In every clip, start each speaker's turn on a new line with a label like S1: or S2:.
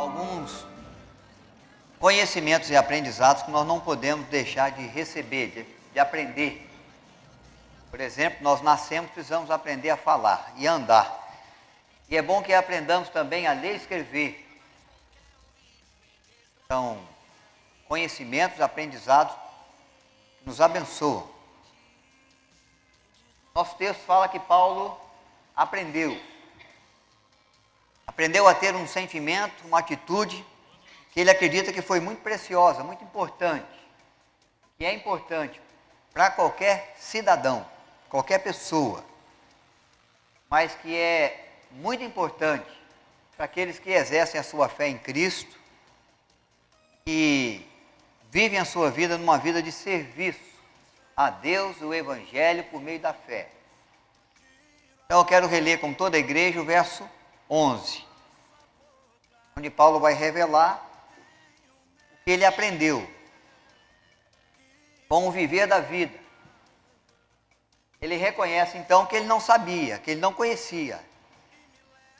S1: alguns conhecimentos e aprendizados que nós não podemos deixar de receber, de aprender. Por exemplo, nós nascemos, precisamos aprender a falar e a andar. E é bom que aprendamos também a ler e escrever. São conhecimentos, aprendizados que nos abençoam. Nosso texto fala que Paulo aprendeu a ter um sentimento, uma atitude que ele acredita que foi muito preciosa, muito importante, que é importante para qualquer cidadão, qualquer pessoa, mas que é muito importante para aqueles que exercem a sua fé em Cristo e vivem a sua vida numa vida de serviço a Deus e o Evangelho por meio da fé. Então eu quero reler com toda a igreja o verso 11, onde Paulo vai revelar o que ele aprendeu com o viver da vida. Ele reconhece então que ele não sabia, que ele não conhecia,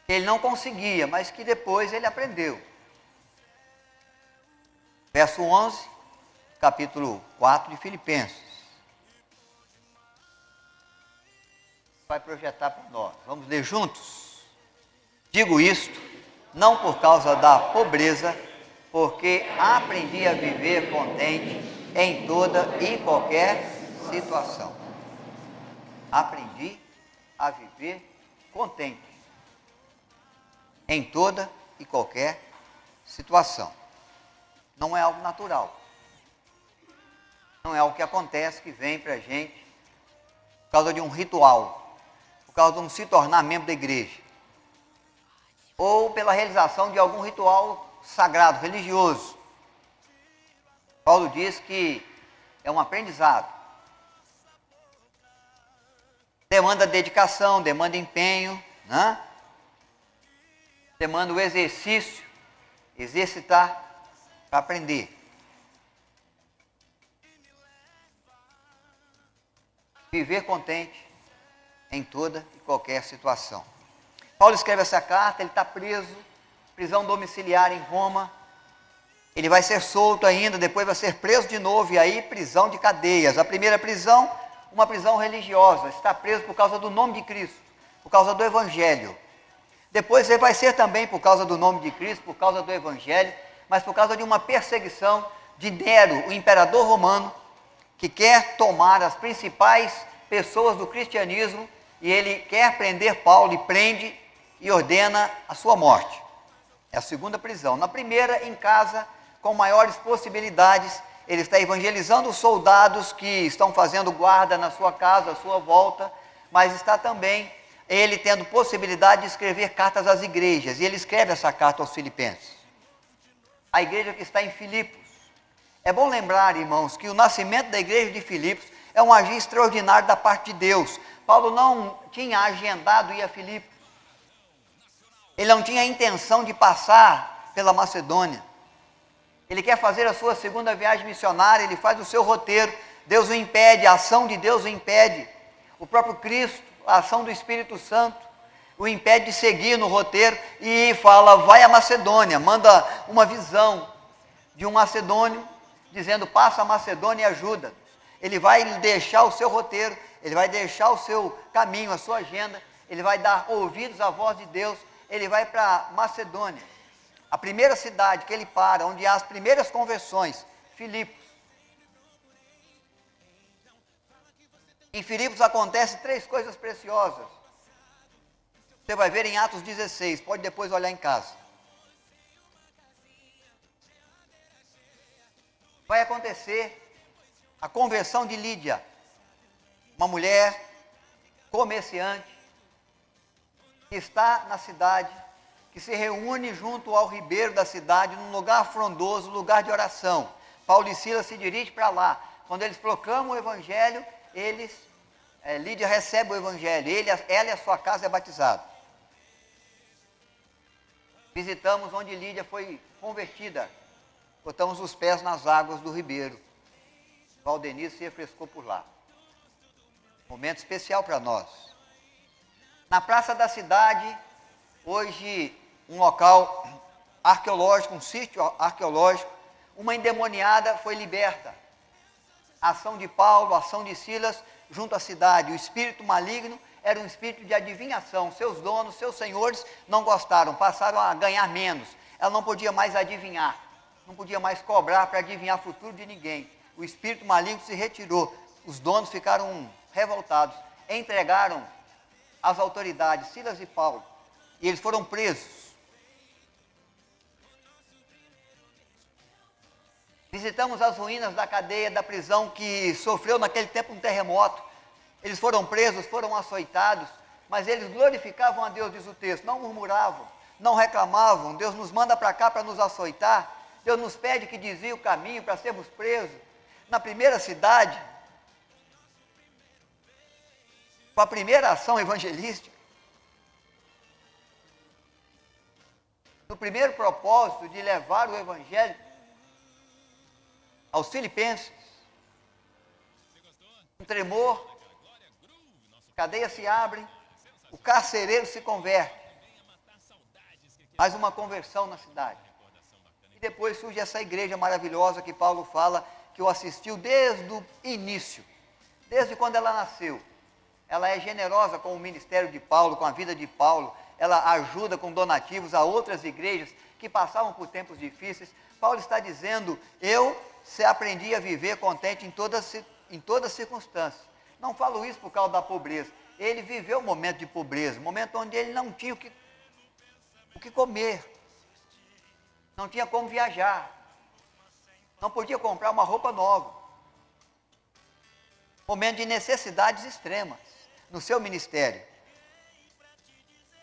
S1: que ele não conseguia, mas que depois ele aprendeu. Verso 11, capítulo 4 de Filipenses. Vai projetar para nós. Vamos ler juntos? Digo isto, não por causa da pobreza, porque aprendi a viver contente em toda e qualquer situação. Aprendi a viver contente em toda e qualquer situação. Não é algo natural. Não é algo que acontece, que vem para a gente por causa de um ritual, por causa de um se tornar membro da igreja, ou pela realização de algum ritual sagrado, religioso. Paulo diz que é um aprendizado. Demanda dedicação, demanda empenho, né? Demanda o exercício, exercitar para aprender. Viver contente em toda e qualquer situação. Paulo escreve essa carta, ele está preso, prisão domiciliar em Roma. Ele vai ser solto ainda, depois vai ser preso de novo, e aí prisão de cadeias. A primeira prisão, uma prisão religiosa, está preso por causa do nome de Cristo, por causa do Evangelho. Depois ele vai ser também por causa do nome de Cristo, por causa do Evangelho, mas por causa de uma perseguição de Nero, o imperador romano, que quer tomar as principais pessoas do cristianismo, e ele quer prender Paulo, e prende e ordena a sua morte. É a segunda prisão. Na primeira, em casa, com maiores possibilidades, ele está evangelizando os soldados que estão fazendo guarda na sua casa, à sua volta, mas está também ele tendo possibilidade de escrever cartas às igrejas, e ele escreve essa carta aos Filipenses, a igreja que está em Filipos. É bom lembrar, irmãos, que o nascimento da igreja de Filipos é um agir extraordinário da parte de Deus. Paulo não tinha agendado ir a Filipos. Ele não tinha a intenção de passar pela Macedônia. Ele quer fazer a sua segunda viagem missionária, ele faz o seu roteiro, Deus o impede, a ação de Deus o impede. O próprio Cristo, a ação do Espírito Santo, o impede de seguir no roteiro e fala, vai à Macedônia, manda uma visão de um macedônio, dizendo, passa a Macedônia e ajuda. Ele vai deixar o seu roteiro, ele vai deixar o seu caminho, a sua agenda, ele vai dar ouvidos à voz de Deus, ele vai para Macedônia. A primeira cidade que ele para, onde há as primeiras conversões, Filipos. Em Filipos acontecem 3 coisas preciosas. Você vai ver em Atos 16, pode depois olhar em casa. Vai acontecer a conversão de Lídia, uma mulher comerciante, que está na cidade, que se reúne junto ao ribeiro da cidade, num lugar frondoso, lugar de oração. Paulo e Silas se dirigem para lá. Quando eles proclamam o Evangelho, Lídia recebe o Evangelho, ela e a sua casa é batizado. Visitamos onde Lídia foi convertida, botamos os pés nas águas do ribeiro. Valdenice se refrescou por lá. Momento especial para nós. Na praça da cidade, hoje um local arqueológico, um sítio arqueológico, uma endemoniada foi liberta. A ação de Paulo, a ação de Silas junto à cidade. O espírito maligno era um espírito de adivinhação. Seus donos, seus senhores não gostaram, passaram a ganhar menos. Ela não podia mais adivinhar, não podia mais cobrar para adivinhar o futuro de ninguém. O espírito maligno se retirou. Os donos ficaram revoltados, entregaram às autoridades Silas e Paulo, e eles foram presos. Visitamos as ruínas da cadeia da prisão que sofreu naquele tempo um terremoto. Eles foram presos, foram açoitados, mas eles glorificavam a Deus, diz o texto, não murmuravam, não reclamavam. Deus nos manda para cá para nos açoitar, Deus nos pede que desvie o caminho para sermos presos. Na primeira cidade, com a primeira ação evangelística, no primeiro propósito de levar o evangelho aos filipenses, um tremor, cadeias se abrem, o carcereiro se converte, mais uma conversão na cidade. E depois surge essa igreja maravilhosa que Paulo fala, que o assistiu desde o início, desde quando ela nasceu. Ela é generosa com o ministério de Paulo, com a vida de Paulo, ela ajuda com donativos a outras igrejas que passavam por tempos difíceis. Paulo está dizendo, eu aprendi a viver contente em todas circunstâncias. Não falo isso por causa da pobreza. Ele viveu um momento de pobreza, um momento onde ele não tinha o que comer, não tinha como viajar, não podia comprar uma roupa nova. Momento de necessidades extremas no seu ministério.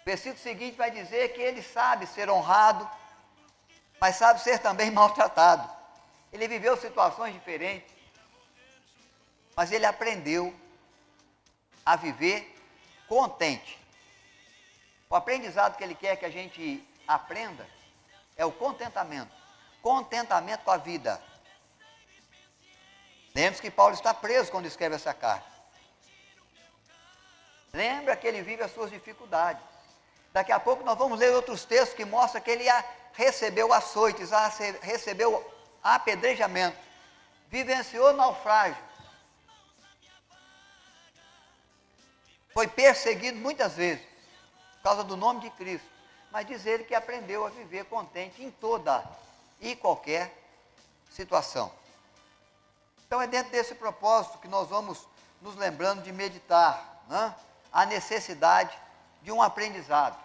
S1: O versículo seguinte vai dizer que ele sabe ser honrado, mas sabe ser também maltratado. Ele viveu situações diferentes, mas ele aprendeu a viver contente. O aprendizado que ele quer que a gente aprenda é o contentamento. Contentamento com a vida. Lembre-se que Paulo está preso quando escreve essa carta. Lembra que ele vive as suas dificuldades. Daqui a pouco nós vamos ler outros textos que mostram que ele recebeu açoites, recebeu apedrejamento, vivenciou naufrágio, foi perseguido muitas vezes, por causa do nome de Cristo, mas diz ele que aprendeu a viver contente em toda e qualquer situação. Então é dentro desse propósito que nós vamos nos lembrando de meditar, né? A necessidade de um aprendizado,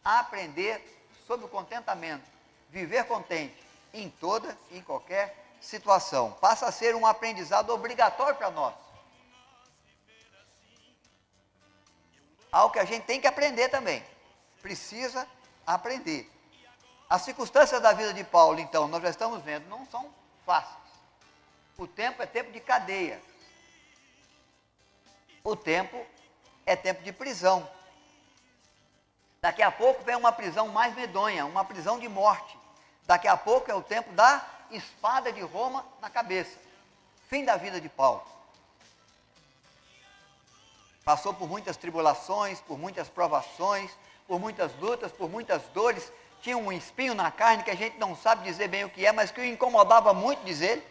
S1: aprender sobre o contentamento, viver contente em toda e em qualquer situação. Passa a ser um aprendizado obrigatório para nós. Algo que a gente tem que aprender também. Precisa aprender. As circunstâncias da vida de Paulo, então, nós já estamos vendo, não são fáceis. O tempo é tempo de cadeia. O tempo é tempo de prisão. Daqui a pouco vem uma prisão mais medonha, uma prisão de morte. Daqui a pouco é o tempo da espada de Roma na cabeça. Fim da vida de Paulo. Passou por muitas tribulações, por muitas provações, por muitas lutas, por muitas dores. Tinha um espinho na carne que a gente não sabe dizer bem o que é, mas que o incomodava muito, diz ele.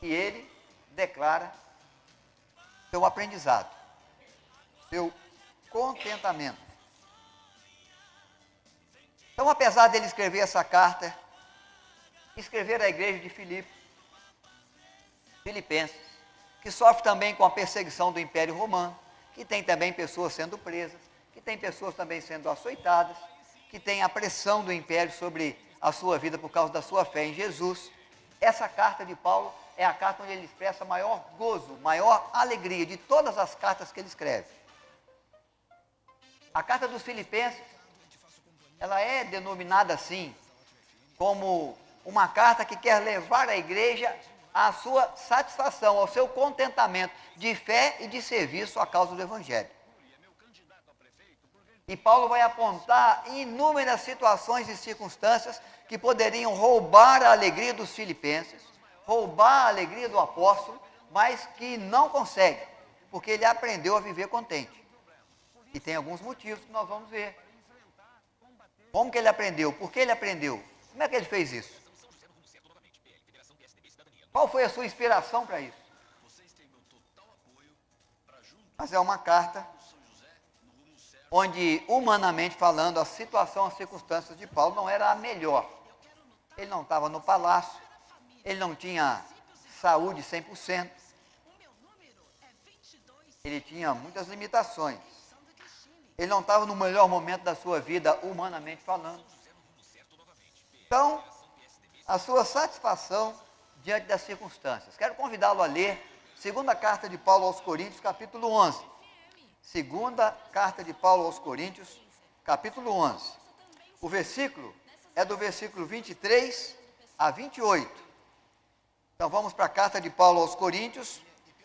S1: E ele declara seu aprendizado, seu contentamento. Então, apesar dele escrever essa carta, escrever à igreja de Filipenses, que sofre também com a perseguição do Império Romano, que tem também pessoas sendo presas, que tem pessoas também sendo açoitadas, que tem a pressão do Império sobre a sua vida por causa da sua fé em Jesus. Essa carta de Paulo é a carta onde ele expressa maior gozo, maior alegria de todas as cartas que ele escreve. A carta dos Filipenses, ela é denominada assim, como uma carta que quer levar a igreja à sua satisfação, ao seu contentamento de fé e de serviço à causa do Evangelho. E Paulo vai apontar inúmeras situações e circunstâncias que poderiam roubar a alegria dos filipenses, roubar a alegria do apóstolo, mas que não consegue, porque ele aprendeu a viver contente. E tem alguns motivos que nós vamos ver. Como que ele aprendeu? Por que ele aprendeu? Como é que ele fez isso? Qual foi a sua inspiração para isso? Mas é uma carta onde, humanamente falando, a situação, as circunstâncias de Paulo não era a melhor. Ele não estava no palácio, ele não tinha saúde 100%, ele tinha muitas limitações. Ele não estava no melhor momento da sua vida, humanamente falando. Então, a sua satisfação diante das circunstâncias. Quero convidá-lo a ler segunda carta de Paulo aos Coríntios, capítulo 11. Segunda carta de Paulo aos Coríntios, capítulo 11. O versículo é do versículo 23 a 28. Então, vamos para a carta de Paulo aos Coríntios,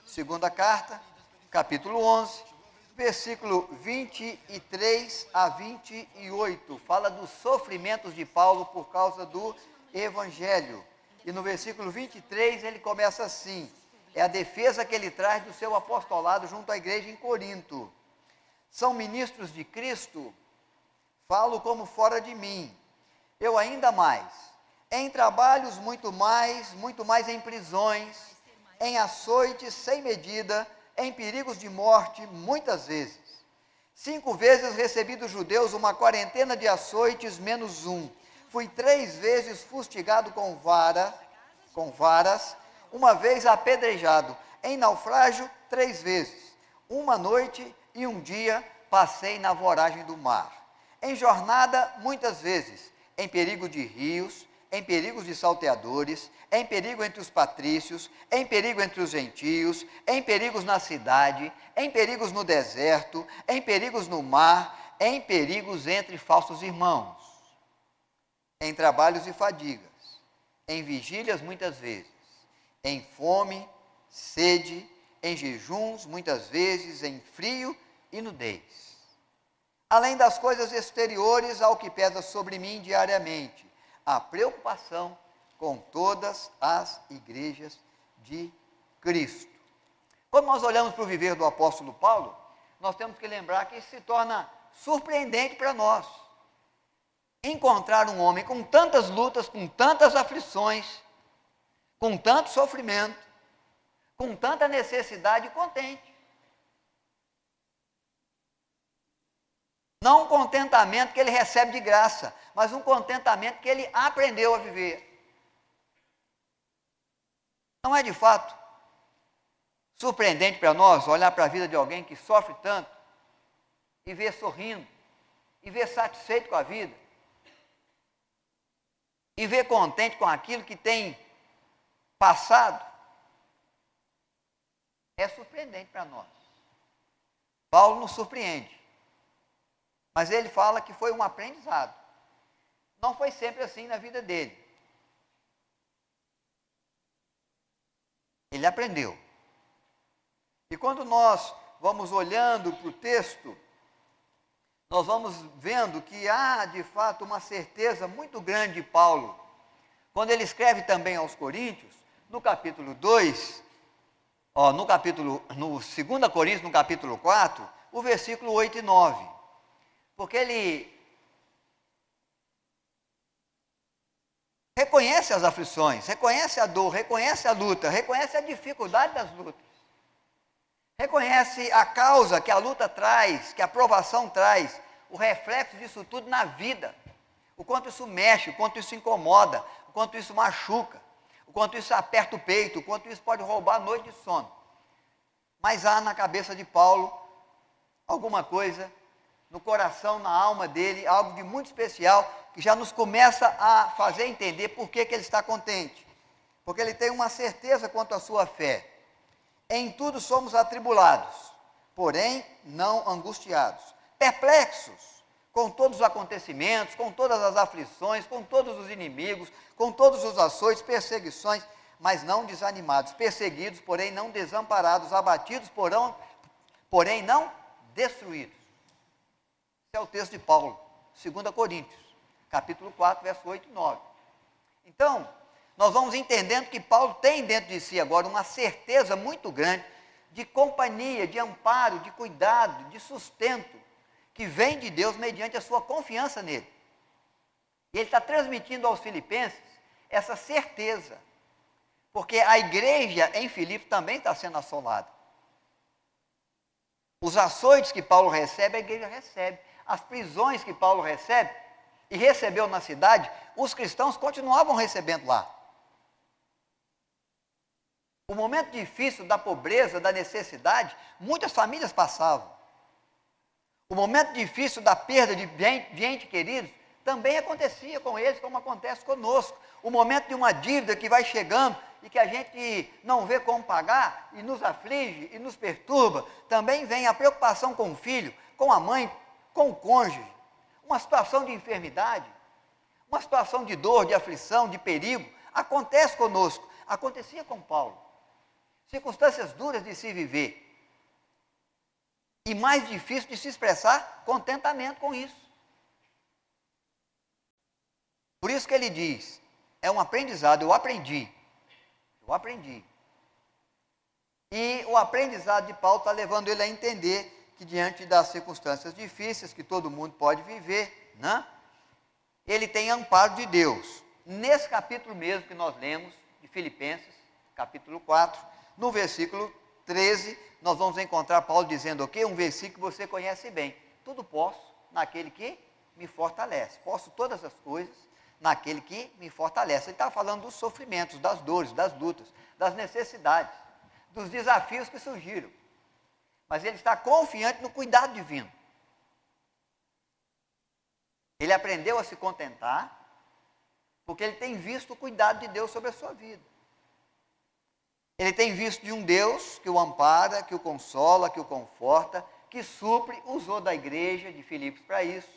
S1: segunda carta, capítulo 11. Versículo 23 a 28, fala dos sofrimentos de Paulo por causa do Evangelho. E no versículo 23 ele começa assim, é a defesa que ele traz do seu apostolado junto à igreja em Corinto. São ministros de Cristo? Falo como fora de mim. Eu ainda mais. Em trabalhos muito mais em prisões, em açoites sem medida, em perigos de morte, muitas vezes. 5 vezes recebi dos judeus uma quarentena de açoites menos um. Fui 3 vezes fustigado com varas, uma vez apedrejado. Em naufrágio, 3 vezes. Uma noite e um dia passei na voragem do mar. Em jornada, muitas vezes. Em perigo de rios, em perigos de salteadores, em perigo entre os patrícios, em perigo entre os gentios, em perigos na cidade, em perigos no deserto, em perigos no mar, em perigos entre falsos irmãos, em trabalhos e fadigas, em vigílias muitas vezes, em fome, sede, em jejuns muitas vezes, em frio e nudez. Além das coisas exteriores ao que pesa sobre mim diariamente, a preocupação com todas as igrejas de Cristo. Quando nós olhamos para o viver do apóstolo Paulo, nós temos que lembrar que isso se torna surpreendente para nós. Encontrar um homem com tantas lutas, com tantas aflições, com tanto sofrimento, com tanta necessidade contente. Não um contentamento que ele recebe de graça, mas um contentamento que ele aprendeu a viver. Não é de fato surpreendente para nós olhar para a vida de alguém que sofre tanto e ver sorrindo, e ver satisfeito com a vida, e ver contente com aquilo que tem passado? É surpreendente para nós. Paulo nos surpreende. Mas ele fala que foi um aprendizado. Não foi sempre assim na vida dele. Ele aprendeu. E quando nós vamos olhando para o texto, nós vamos vendo que há, de fato, uma certeza muito grande de Paulo. Quando ele escreve também aos Coríntios, no capítulo 2, no 2 Coríntios, no capítulo 4, o versículo 8 e 9. Porque ele reconhece as aflições, reconhece a dor, reconhece a luta, reconhece a dificuldade das lutas. Reconhece a causa que a luta traz, que a provação traz, o reflexo disso tudo na vida. O quanto isso mexe, o quanto isso incomoda, o quanto isso machuca, o quanto isso aperta o peito, o quanto isso pode roubar a noite de sono. Mas há na cabeça de Paulo alguma coisa, no coração, na alma dele, algo de muito especial, que já nos começa a fazer entender por que ele está contente. Porque ele tem uma certeza quanto à sua fé. Em tudo somos atribulados, porém não angustiados, perplexos com todos os acontecimentos, com todas as aflições, com todos os inimigos, com todos os açoites, perseguições, mas não desanimados, perseguidos, porém não desamparados, abatidos, porém não destruídos. Esse é o texto de Paulo, 2 Coríntios, capítulo 4, verso 8 e 9. Então, nós vamos entendendo que Paulo tem dentro de si agora uma certeza muito grande de companhia, de amparo, de cuidado, de sustento que vem de Deus mediante a sua confiança nele. E ele está transmitindo aos filipenses essa certeza, porque a igreja em Filipos também está sendo assolada. Os açoites que Paulo recebe, a igreja recebe. As prisões que Paulo recebe e recebeu na cidade, os cristãos continuavam recebendo lá. O momento difícil da pobreza, da necessidade, muitas famílias passavam. O momento difícil da perda de gente querido também acontecia com eles, como acontece conosco. O momento de uma dívida que vai chegando e que a gente não vê como pagar e nos aflige e nos perturba, também vem a preocupação com o filho, com a mãe, com o cônjuge. Uma situação de enfermidade, uma situação de dor, de aflição, de perigo, acontece conosco. Acontecia com Paulo. Circunstâncias duras de se viver. E mais difícil de se expressar contentamento com isso. Por isso que ele diz, é um aprendizado, eu aprendi. E o aprendizado de Paulo está levando ele a entender que diante das circunstâncias difíceis que todo mundo pode viver, né, ele tem amparo de Deus. Nesse capítulo mesmo que nós lemos, de Filipenses, capítulo 4, no versículo 13, nós vamos encontrar Paulo dizendo o quê? Um versículo que você conhece bem. Tudo posso naquele que me fortalece. Posso todas as coisas naquele que me fortalece. Ele está falando dos sofrimentos, das dores, das lutas, das necessidades, dos desafios que surgiram. Mas ele está confiante no cuidado divino. Ele aprendeu a se contentar, porque ele tem visto o cuidado de Deus sobre a sua vida. Ele tem visto de um Deus que o ampara, que o consola, que o conforta, que supre, usou da igreja de Filipos para isso.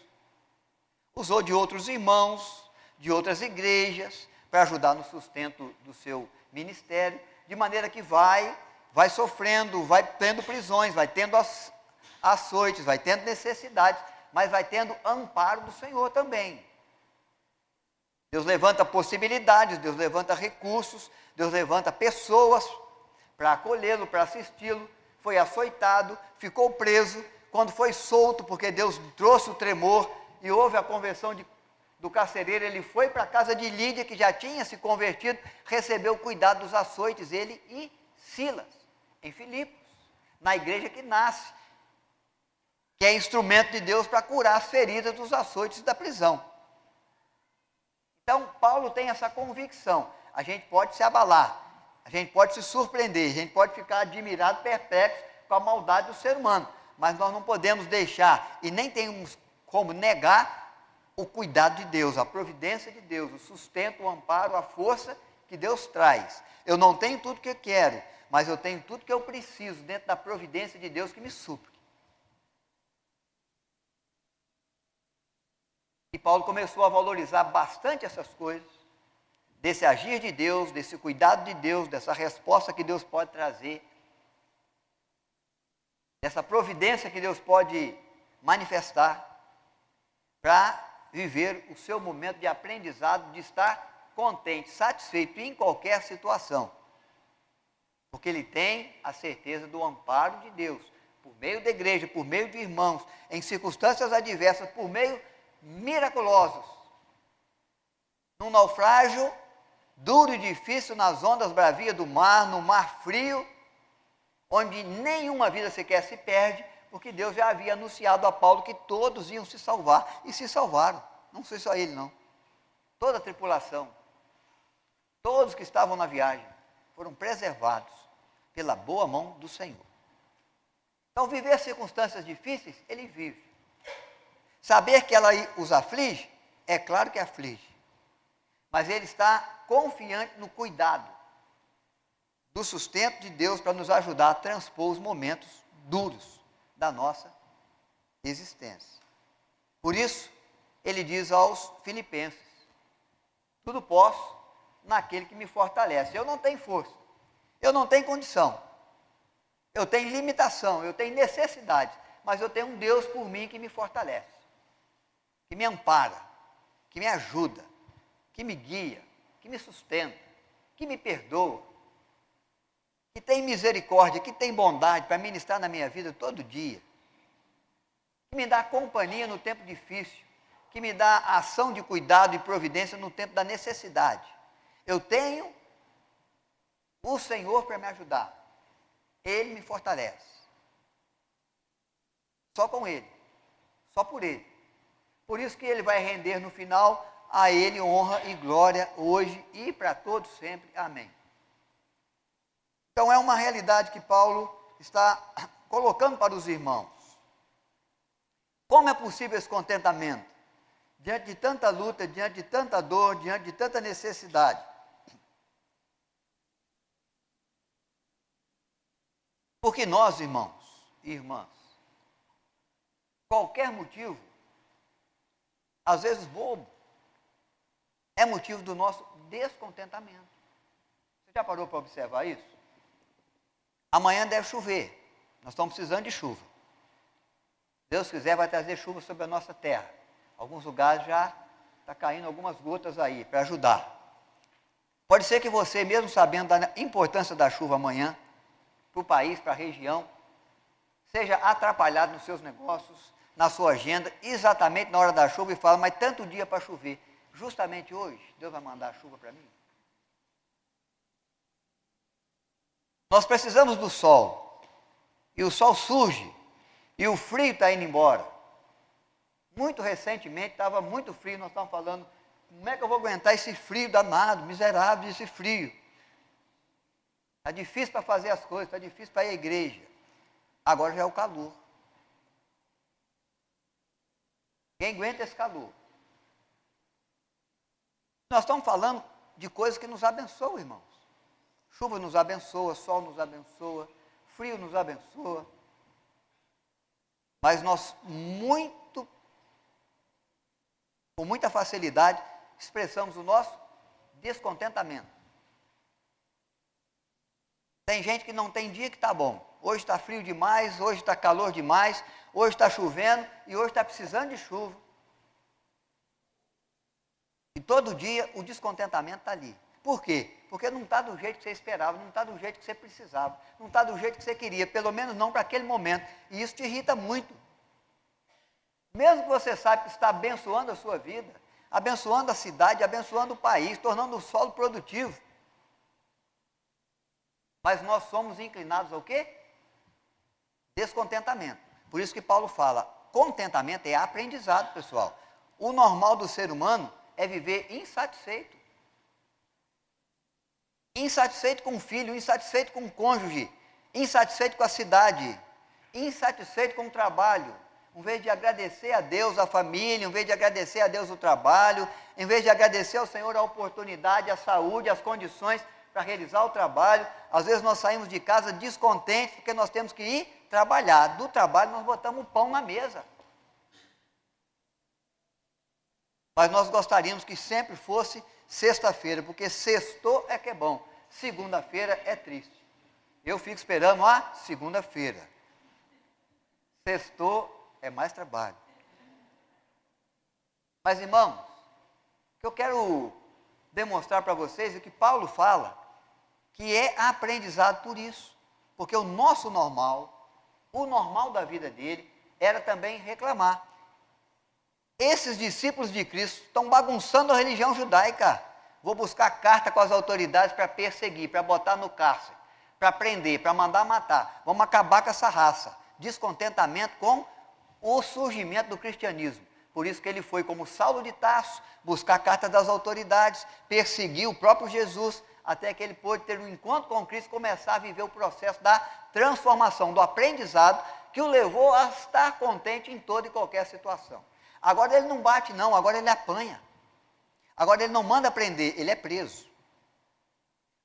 S1: Usou de outros irmãos, de outras igrejas, para ajudar no sustento do seu ministério, de maneira que vai sofrendo, vai tendo prisões, vai tendo açoites, vai tendo necessidades, mas vai tendo amparo do Senhor também. Deus levanta possibilidades, Deus levanta recursos, Deus levanta pessoas para acolhê-lo, para assisti-lo. Foi açoitado, ficou preso, quando foi solto, porque Deus trouxe o tremor e houve a conversão do carcereiro, ele foi para a casa de Lídia, que já tinha se convertido, recebeu o cuidado dos açoites, ele e Silas, em Filipos, na igreja que nasce, que é instrumento de Deus para curar as feridas dos açoites da prisão. Então, Paulo tem essa convicção. A gente pode se abalar, a gente pode se surpreender, a gente pode ficar admirado, perplexo com a maldade do ser humano, mas nós não podemos deixar, e nem temos como negar, o cuidado de Deus, a providência de Deus, o sustento, o amparo, a força que Deus traz. Eu não tenho tudo que eu quero, mas eu tenho tudo que eu preciso dentro da providência de Deus que me supre. E Paulo começou a valorizar bastante essas coisas, desse agir de Deus, desse cuidado de Deus, dessa resposta que Deus pode trazer, dessa providência que Deus pode manifestar, para viver o seu momento de aprendizado, de estar contente, satisfeito em qualquer situação. Porque ele tem a certeza do amparo de Deus, por meio da igreja, por meio de irmãos, em circunstâncias adversas, por meio miraculosos. Num naufrágio duro e difícil, nas ondas bravias do mar, no mar frio, onde nenhuma vida sequer se perde, porque Deus já havia anunciado a Paulo que todos iam se salvar, e se salvaram. Não foi só ele, não. Toda a tripulação, todos que estavam na viagem, foram preservados pela boa mão do Senhor. Então, viver circunstâncias difíceis, ele vive. Saber que ela os aflige, é claro que aflige. Mas ele está confiante no cuidado, do sustento de Deus para nos ajudar a transpor os momentos duros da nossa existência. Por isso, ele diz aos filipenses, tudo posso naquele que me fortalece. Eu não tenho força, eu não tenho condição, eu tenho limitação, eu tenho necessidade, mas eu tenho um Deus por mim que me fortalece, que me ampara, que me ajuda, que me guia, que me sustenta, que me perdoa, que tem misericórdia, que tem bondade para ministrar na minha vida todo dia, que me dá companhia no tempo difícil, que me dá ação de cuidado e providência no tempo da necessidade. Eu tenho o Senhor para me ajudar. Ele me fortalece. Só com Ele. Só por Ele. Por isso que Ele vai render no final, a Ele honra e glória hoje e para todos sempre. Amém. Então é uma realidade que Paulo está colocando para os irmãos. Como é possível esse contentamento? Diante de tanta luta, diante de tanta dor, diante de tanta necessidade. Porque nós, irmãos e irmãs, qualquer motivo, às vezes bobo, é motivo do nosso descontentamento. Você já parou para observar isso? Amanhã deve chover, nós estamos precisando de chuva. Deus quiser, vai trazer chuva sobre a nossa terra. Alguns lugares já está caindo algumas gotas aí, para ajudar. Pode ser que você, mesmo sabendo da importância da chuva amanhã, para o país, para a região, seja atrapalhado nos seus negócios, na sua agenda, exatamente na hora da chuva e fala, mas tanto dia para chover, justamente hoje, Deus vai mandar a chuva para mim? Nós precisamos do sol, e o sol surge, e o frio está indo embora. Muito recentemente, estava muito frio, nós estávamos falando, como é que eu vou aguentar esse frio danado, miserável, esse frio? Está difícil para fazer as coisas, está difícil para ir à igreja. Agora já é o calor. Quem aguenta esse calor? Nós estamos falando de coisas que nos abençoam, irmãos. Chuva nos abençoa, sol nos abençoa, frio nos abençoa. Mas nós com muita facilidade, expressamos o nosso descontentamento. Tem gente que não tem dia que está bom. Hoje está frio demais, hoje está calor demais, hoje está chovendo e hoje está precisando de chuva. E todo dia o descontentamento está ali. Por quê? Porque não está do jeito que você esperava, não está do jeito que você precisava, não está do jeito que você queria, pelo menos não para aquele momento. E isso te irrita muito. Mesmo que você saiba que está abençoando a sua vida, abençoando a cidade, abençoando o país, tornando o solo produtivo. Mas nós somos inclinados ao quê? Descontentamento. Por isso que Paulo fala, contentamento é aprendizado, pessoal. O normal do ser humano é viver insatisfeito. Insatisfeito com o filho, insatisfeito com o cônjuge, insatisfeito com a cidade, insatisfeito com o trabalho. Em vez de agradecer a Deus a família, em vez de agradecer a Deus o trabalho, em vez de agradecer ao Senhor a oportunidade, a saúde, as condições para realizar o trabalho, às vezes nós saímos de casa descontentes porque nós temos que ir trabalhar. Do trabalho nós botamos o pão na mesa. Mas nós gostaríamos que sempre fosse sexta-feira, porque sextou é que é bom, segunda-feira é triste. Eu fico esperando a segunda-feira. Sextou é mais trabalho. Mas, irmãos, o que eu quero demonstrar para vocês é que Paulo fala que é aprendizado por isso. Porque o nosso normal, o normal da vida dele, era também reclamar. Esses discípulos de Cristo estão bagunçando a religião judaica. Vou buscar carta com as autoridades para perseguir, para botar no cárcere, para prender, para mandar matar. Vamos acabar com essa raça. Descontentamento com o surgimento do cristianismo. Por isso que ele foi como Saulo de Tarso, buscar a carta das autoridades, perseguir o próprio Jesus, até que ele pôde ter um encontro com Cristo e começar a viver o processo da transformação, do aprendizado, que o levou a estar contente em toda e qualquer situação. Agora ele não bate não, agora ele apanha. Agora ele não manda prender, ele é preso.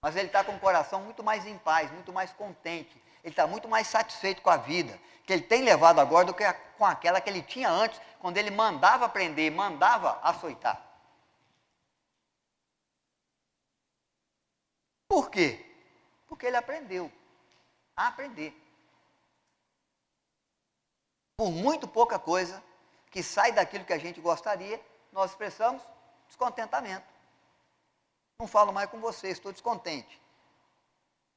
S1: Mas ele está com o coração muito mais em paz, muito mais contente. Ele está muito mais satisfeito com a vida que ele tem levado agora do que com aquela que ele tinha antes, quando ele mandava prender, mandava açoitar. Por quê? Porque ele aprendeu a aprender. Por muito pouca coisa que sai daquilo que a gente gostaria, nós expressamos descontentamento. Não falo mais com você, estou descontente.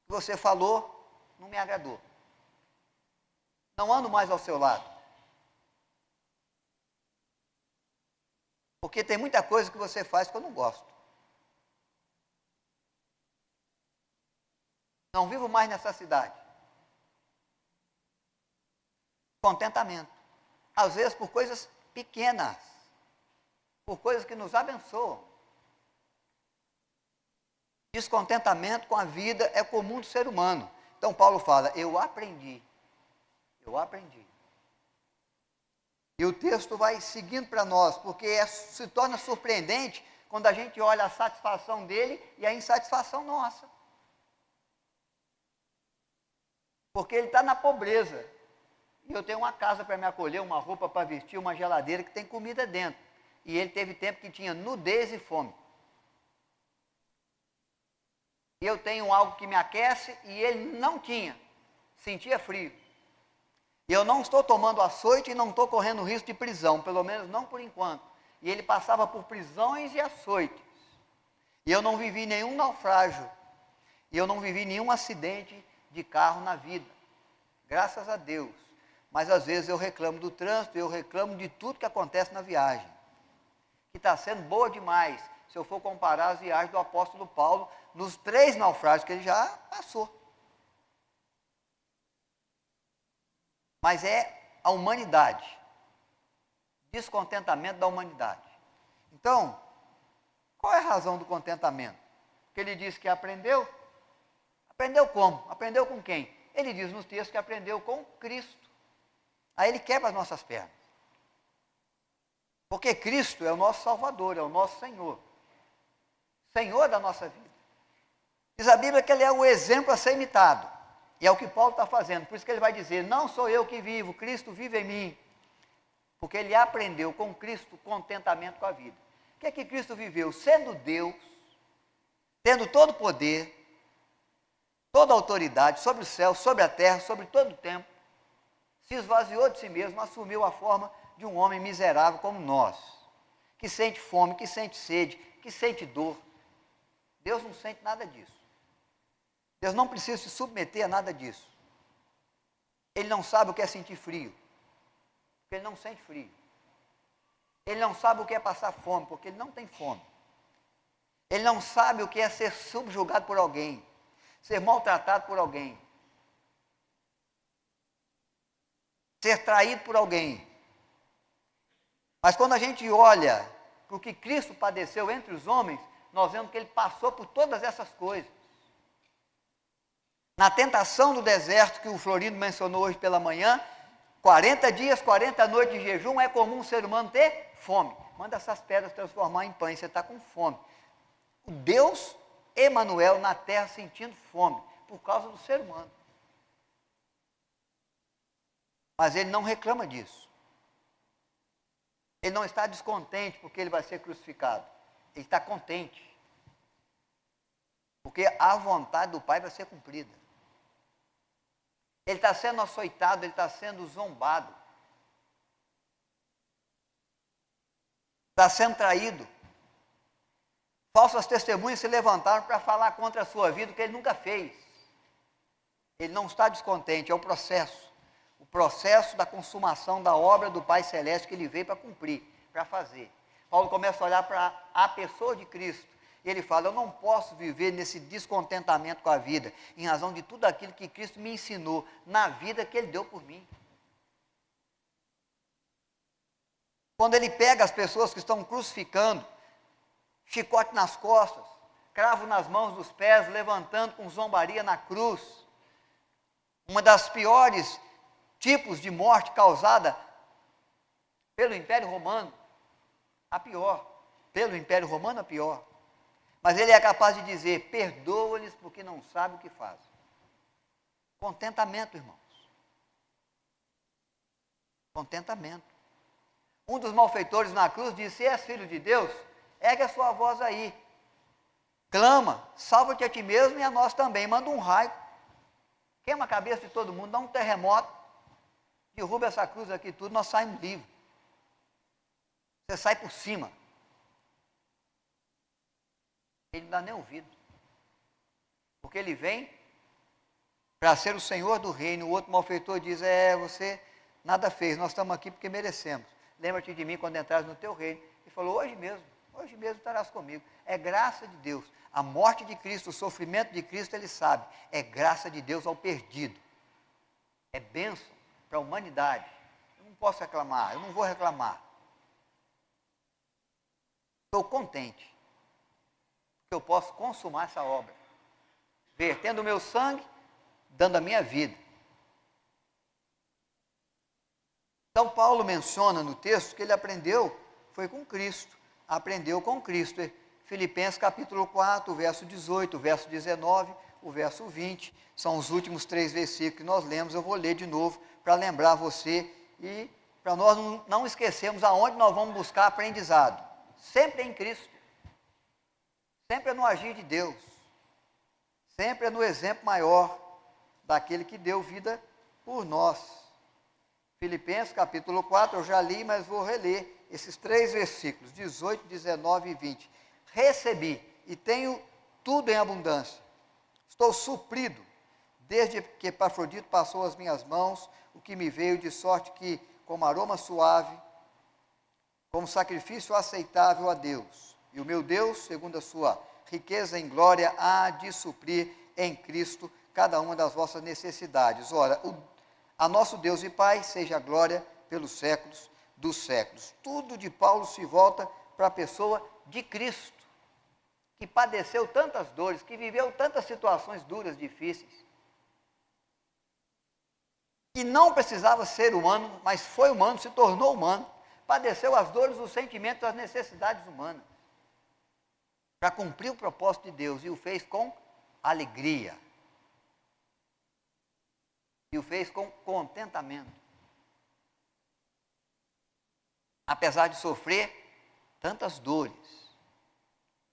S1: O que você falou não me agradou. Não ando mais ao seu lado. Porque tem muita coisa que você faz que eu não gosto. Não vivo mais nessa cidade. Contentamento. Às vezes por coisas pequenas. Por coisas que nos abençoam. Descontentamento com a vida é comum do ser humano. Então Paulo fala, eu aprendi. E o texto vai seguindo para nós, porque se torna surpreendente quando a gente olha a satisfação dele e a insatisfação nossa. Porque ele está na pobreza. E eu tenho uma casa para me acolher, uma roupa para vestir, uma geladeira que tem comida dentro. E ele teve tempo que tinha nudez e fome. Eu tenho algo que me aquece e ele não tinha. Sentia frio. E eu não estou tomando açoite e não estou correndo risco de prisão, pelo menos não por enquanto. E ele passava por prisões e açoites. E eu não vivi nenhum naufrágio. E eu não vivi nenhum acidente de carro na vida. Graças a Deus. Mas às vezes eu reclamo do trânsito, eu reclamo de tudo que acontece na viagem. Que está sendo boa demais, se eu for comparar as viagens do apóstolo Paulo, nos 3 naufrágios que ele já passou. Mas é a humanidade. Descontentamento da humanidade. Então, qual é a razão do contentamento? Porque ele disse que aprendeu. Aprendeu como? Aprendeu com quem? Ele diz nos textos que aprendeu com Cristo. Aí ele quebra as nossas pernas. Porque Cristo é o nosso Salvador, é o nosso Senhor. Senhor da nossa vida. Diz a Bíblia que ele é o exemplo a ser imitado. E é o que Paulo está fazendo. Por isso que ele vai dizer, não sou eu que vivo, Cristo vive em mim. Porque ele aprendeu com Cristo contentamento com a vida. O que é que Cristo viveu? Sendo Deus, tendo todo o poder, toda a autoridade sobre o céu, sobre a terra, sobre todo o tempo, se esvaziou de si mesmo, assumiu a forma de um homem miserável como nós, que sente fome, que sente sede, que sente dor. Deus não sente nada disso. Deus não precisa se submeter a nada disso. Ele não sabe o que é sentir frio, porque ele não sente frio. Ele não sabe o que é passar fome, porque ele não tem fome. Ele não sabe o que é ser subjugado por alguém, ser maltratado por alguém, ser traído por alguém. Mas quando a gente olha para o que Cristo padeceu entre os homens, nós vemos que ele passou por todas essas coisas. Na tentação do deserto, que o Florindo mencionou hoje pela manhã, 40 dias, 40 noites de jejum, é comum o ser humano ter fome. Manda essas pedras transformar em pães, você está com fome. O Deus Emanuel na terra sentindo fome, por causa do ser humano. Mas ele não reclama disso. Ele não está descontente porque ele vai ser crucificado. Ele está contente. Porque a vontade do Pai vai ser cumprida. Ele está sendo açoitado, ele está sendo zombado. Está sendo traído. Falsas testemunhas se levantaram para falar contra a sua vida o que ele nunca fez. Ele não está descontente, é o processo. O processo da consumação da obra do Pai Celeste que ele veio para cumprir, para fazer. Paulo começa a olhar para a pessoa de Cristo. E ele fala, eu não posso viver nesse descontentamento com a vida, em razão de tudo aquilo que Cristo me ensinou na vida que ele deu por mim. Quando ele pega as pessoas que estão crucificando, chicote nas costas, cravo nas mãos dos pés, levantando com zombaria na cruz, uma das piores tipos de morte causada pelo Império Romano, a pior, pelo Império Romano a pior. Mas ele é capaz de dizer, perdoa-lhes porque não sabem o que fazem. Contentamento, irmãos. Contentamento. Um dos malfeitores na cruz disse, se és filho de Deus, ergue a sua voz aí. Clama, salva-te a ti mesmo e a nós também. Manda um raio, queima a cabeça de todo mundo, dá um terremoto, derruba essa cruz aqui tudo, nós saímos livres. Você sai por cima. Ele não dá nem ouvido. Porque ele vem para ser o Senhor do reino. O outro malfeitor diz, você nada fez, nós estamos aqui porque merecemos. lembra-te de mim quando entrares no teu reino. Ele falou, hoje mesmo estarás comigo. É graça de Deus. A morte de Cristo, o sofrimento de Cristo, ele sabe, é graça de Deus ao perdido. É bênção para a humanidade. Eu não posso reclamar, eu não vou reclamar. Estou contente, porque eu posso consumar essa obra, vertendo o meu sangue, dando a minha vida. Então Paulo menciona no texto que ele aprendeu, foi com Cristo, aprendeu com Cristo. Filipenses capítulo 4, verso 18, o verso 19, o verso 20, são os últimos 3 versículos que nós lemos. Eu vou ler de novo para lembrar você e para nós não esquecermos aonde nós vamos buscar aprendizado. Sempre é em Cristo, sempre é no agir de Deus, sempre é no exemplo maior daquele que deu vida por nós. Filipenses capítulo 4, eu já li, mas vou reler esses 3 versículos, 18, 19 e 20. Recebi e tenho tudo em abundância. Estou suprido, desde que Epafrodito passou as minhas mãos, o que me veio de sorte que, como aroma suave, como sacrifício aceitável a Deus. E o meu Deus, segundo a sua riqueza em glória, há de suprir em Cristo cada uma das vossas necessidades. Ora, a nosso Deus e Pai seja a glória pelos séculos dos séculos. Tudo de Paulo se volta para a pessoa de Cristo, que padeceu tantas dores, que viveu tantas situações duras, difíceis, que não precisava ser humano, mas foi humano, se tornou humano, padeceu as dores, os sentimentos, as necessidades humanas, para cumprir o propósito de Deus, e o fez com alegria, e o fez com contentamento, apesar de sofrer tantas dores,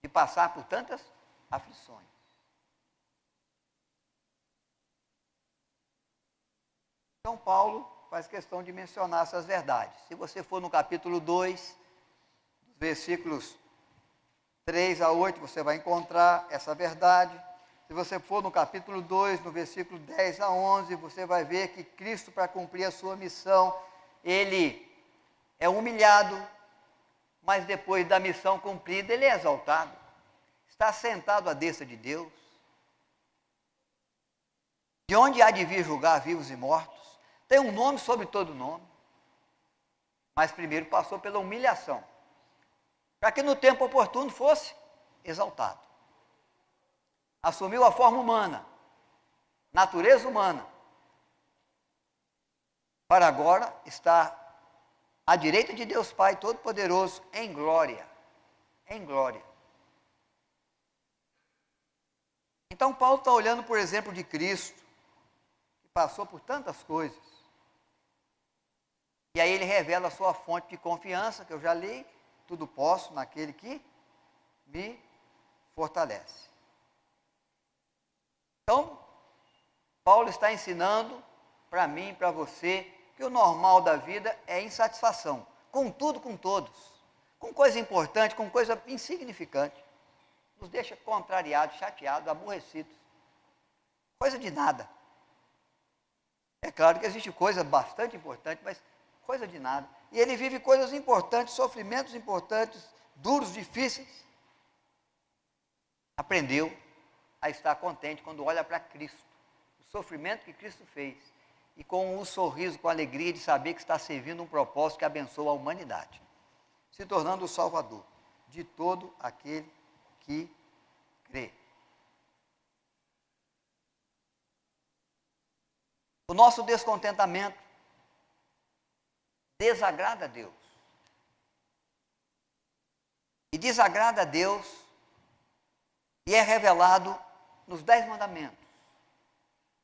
S1: de passar por tantas aflições. Então Paulo faz questão de mencionar essas verdades. Se você for no capítulo 2, versículos 3 a 8, você vai encontrar essa verdade. Se você for no capítulo 2, no versículo 10 a 11, você vai ver que Cristo, para cumprir a sua missão, ele é humilhado, mas depois da missão cumprida, ele é exaltado. Está sentado à destra de Deus. De onde há de vir julgar vivos e mortos? Tem um nome sobre todo nome. Mas primeiro passou pela humilhação, para que no tempo oportuno fosse exaltado. Assumiu a forma humana, natureza humana, para agora estar à direita de Deus Pai Todo-Poderoso, em glória, em glória. Então Paulo está olhando, por exemplo, de Cristo, que passou por tantas coisas, e aí ele revela a sua fonte de confiança, que eu já li, tudo posso naquele que me fortalece. Então, Paulo está ensinando para mim e para você que o normal da vida é insatisfação, com tudo, com todos, com coisa importante, com coisa insignificante. Nos deixa contrariados, chateados, aborrecidos. Coisa de nada. É claro que existe coisa bastante importante, mas coisa de nada. E ele vive coisas importantes, sofrimentos importantes, duros, difíceis. Aprendeu a estar contente quando olha para Cristo, o sofrimento que Cristo fez, e com um sorriso, com a alegria de saber que está servindo um propósito que abençoa a humanidade, se tornando o Salvador de todo aquele que crê. O nosso descontentamento desagrada a Deus. E desagrada a Deus e é revelado nos 10 mandamentos.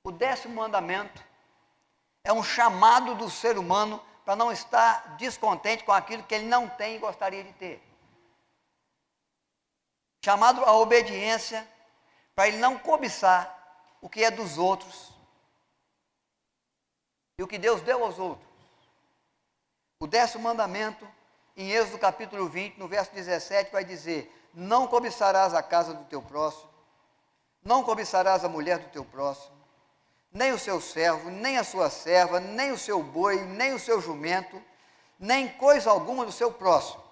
S1: O 10º mandamento é um chamado do ser humano para não estar descontente com aquilo que ele não tem e gostaria de ter. Chamado à obediência, para ele não cobiçar o que é dos outros e o que Deus deu aos outros. O 10º mandamento, em Êxodo capítulo 20, no verso 17, vai dizer: não cobiçarás a casa do teu próximo, não cobiçarás a mulher do teu próximo, nem o seu servo, nem a sua serva, nem o seu boi, nem o seu jumento, nem coisa alguma do seu próximo.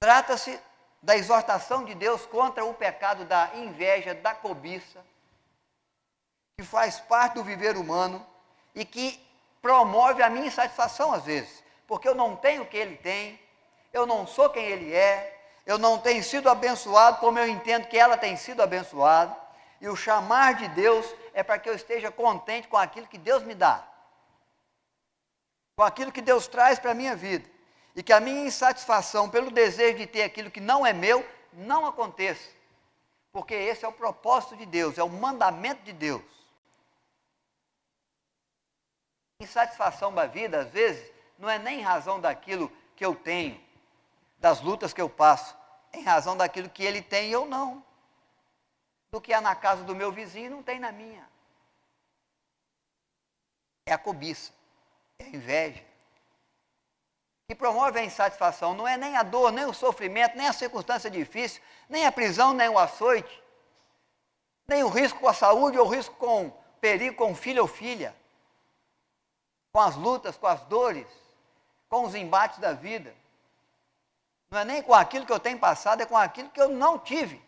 S1: Trata-se da exortação de Deus contra o pecado da inveja, da cobiça, que faz parte do viver humano e que promove a minha insatisfação às vezes, porque eu não tenho o que ele tem, eu não sou quem ele é, eu não tenho sido abençoado como eu entendo que ela tem sido abençoada, e o chamar de Deus é para que eu esteja contente com aquilo que Deus me dá, com aquilo que Deus traz para a minha vida, e que a minha insatisfação pelo desejo de ter aquilo que não é meu, não aconteça, porque esse é o propósito de Deus, é o mandamento de Deus. Insatisfação da vida, às vezes, não é nem em razão daquilo que eu tenho, das lutas que eu passo, é em razão daquilo que ele tem e eu não. Do que há na casa do meu vizinho, não tem na minha. É a cobiça, é a inveja, que promove a insatisfação. Não é nem a dor, nem o sofrimento, nem a circunstância difícil, nem a prisão, nem o açoite, nem o risco com a saúde, ou o risco com perigo com filho ou filha, com as lutas, com as dores, com os embates da vida. Não é nem com aquilo que eu tenho passado, é com aquilo que eu não tive.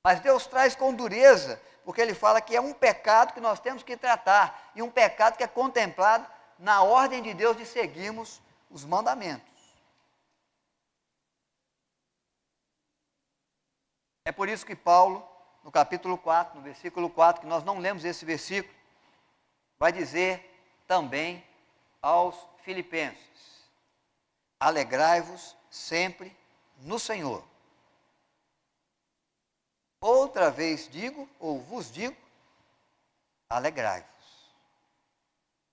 S1: Mas Deus traz com dureza, porque Ele fala que é um pecado que nós temos que tratar, e um pecado que é contemplado na ordem de Deus de seguirmos os mandamentos. É por isso que Paulo, no capítulo 4, no versículo 4, que nós não lemos esse versículo, vai dizer também aos filipenses: alegrai-vos sempre no Senhor. Outra vez digo, ou vos digo, alegrai-vos.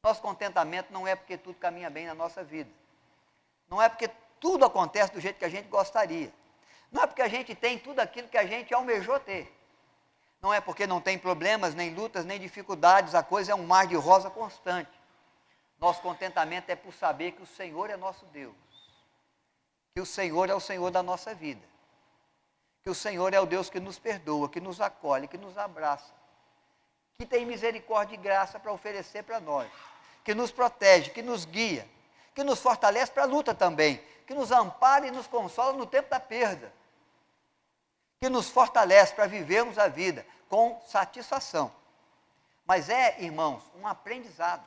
S1: Nosso contentamento não é porque tudo caminha bem na nossa vida. Não é porque tudo acontece do jeito que a gente gostaria. Não é porque a gente tem tudo aquilo que a gente almejou ter. Não é porque não tem problemas, nem lutas, nem dificuldades, a coisa é um mar de rosa constante. Nosso contentamento é por saber que o Senhor é nosso Deus, que o Senhor é o Senhor da nossa vida, que o Senhor é o Deus que nos perdoa, que nos acolhe, que nos abraça, que tem misericórdia e graça para oferecer para nós, que nos protege, que nos guia, que nos fortalece para a luta também, que nos ampara e nos consola no tempo da perda, que nos fortalece para vivermos a vida com satisfação. Mas é, irmãos, um aprendizado.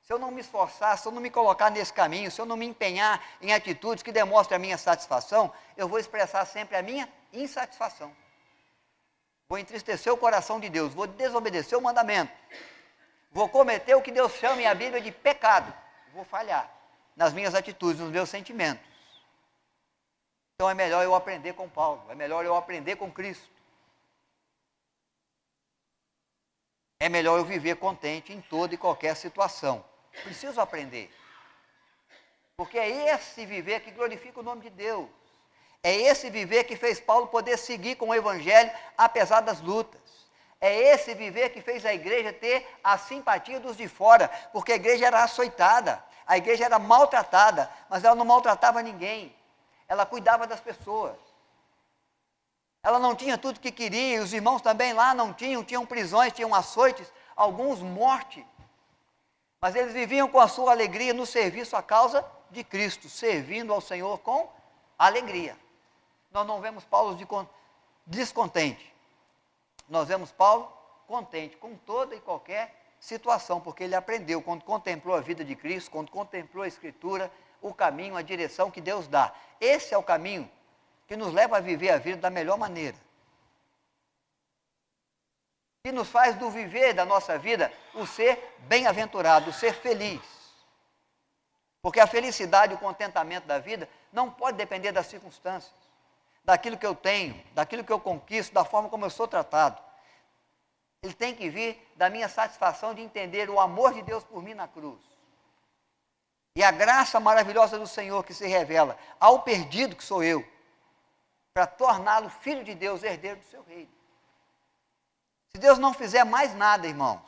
S1: Se eu não me esforçar, se eu não me colocar nesse caminho, se eu não me empenhar em atitudes que demonstrem a minha satisfação, eu vou expressar sempre a minha insatisfação. Vou entristecer o coração de Deus, vou desobedecer o mandamento, vou cometer o que Deus chama em a Bíblia de pecado, vou falhar nas minhas atitudes, nos meus sentimentos. Então é melhor eu aprender com Paulo, é melhor eu aprender com Cristo. É melhor eu viver contente em toda e qualquer situação. Preciso aprender. Porque é esse viver que glorifica o nome de Deus. É esse viver que fez Paulo poder seguir com o Evangelho apesar das lutas. É esse viver que fez a igreja ter a simpatia dos de fora, porque a igreja era açoitada, a igreja era maltratada, mas ela não maltratava ninguém. Ela cuidava das pessoas. Ela não tinha tudo o que queria, e os irmãos também lá não tinham prisões, tinham açoites, alguns morte. Mas eles viviam com a sua alegria no serviço à causa de Cristo, servindo ao Senhor com alegria. Nós não vemos Paulo descontente. Nós vemos Paulo contente com toda e qualquer situação, porque ele aprendeu, quando contemplou a vida de Cristo, quando contemplou a Escritura, o caminho, a direção que Deus dá. Esse é o caminho que nos leva a viver a vida da melhor maneira. Que nos faz do viver da nossa vida o ser bem-aventurado, o ser feliz. Porque a felicidade e o contentamento da vida não pode depender das circunstâncias, daquilo que eu tenho, daquilo que eu conquisto, da forma como eu sou tratado. Ele tem que vir da minha satisfação de entender o amor de Deus por mim na cruz. E a graça maravilhosa do Senhor que se revela ao perdido que sou eu, para torná-lo filho de Deus, herdeiro do seu reino. Se Deus não fizer mais nada, irmãos,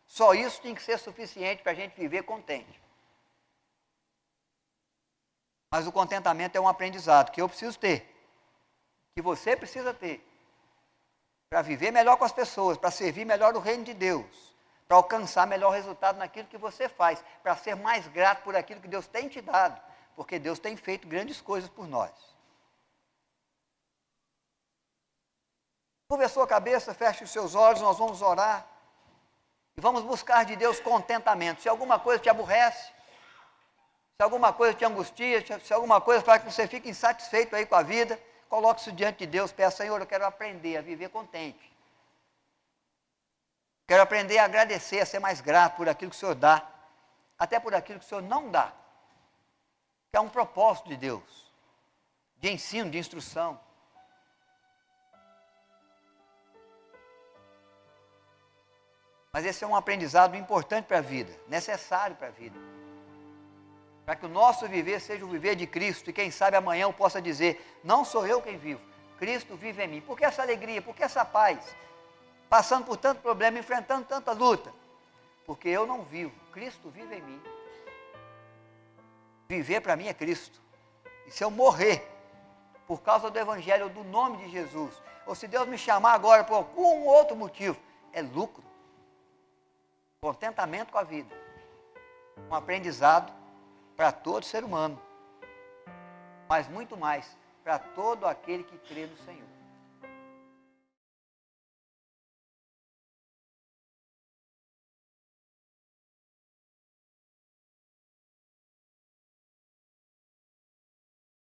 S1: só isso tem que ser suficiente para a gente viver contente. Mas o contentamento é um aprendizado que eu preciso ter, que você precisa ter, para viver melhor com as pessoas, para servir melhor o reino de Deus, para alcançar melhor resultado naquilo que você faz, para ser mais grato por aquilo que Deus tem te dado, porque Deus tem feito grandes coisas por nós. Curve a sua cabeça, feche os seus olhos, nós vamos orar e vamos buscar de Deus contentamento. Se alguma coisa te aborrece, se alguma coisa te angustia, se alguma coisa faz que você fique insatisfeito aí com a vida, coloque isso diante de Deus, peça: Senhor, eu quero aprender a viver contente. Quero aprender a agradecer, a ser mais grato por aquilo que o Senhor dá, até por aquilo que o Senhor não dá, que é um propósito de Deus, de ensino, de instrução. Mas esse é um aprendizado importante para a vida, necessário para a vida. Para que o nosso viver seja o viver de Cristo, e quem sabe amanhã eu possa dizer: não sou eu quem vivo, Cristo vive em mim. Por que essa alegria? Por que essa paz? Passando por tanto problema, enfrentando tanta luta. Porque eu não vivo, Cristo vive em mim. Viver para mim é Cristo. E se eu morrer por causa do Evangelho, do nome de Jesus, ou se Deus me chamar agora por algum outro motivo, é lucro. Contentamento com a vida. Um aprendizado para todo ser humano. Mas muito mais para todo aquele que crê no Senhor.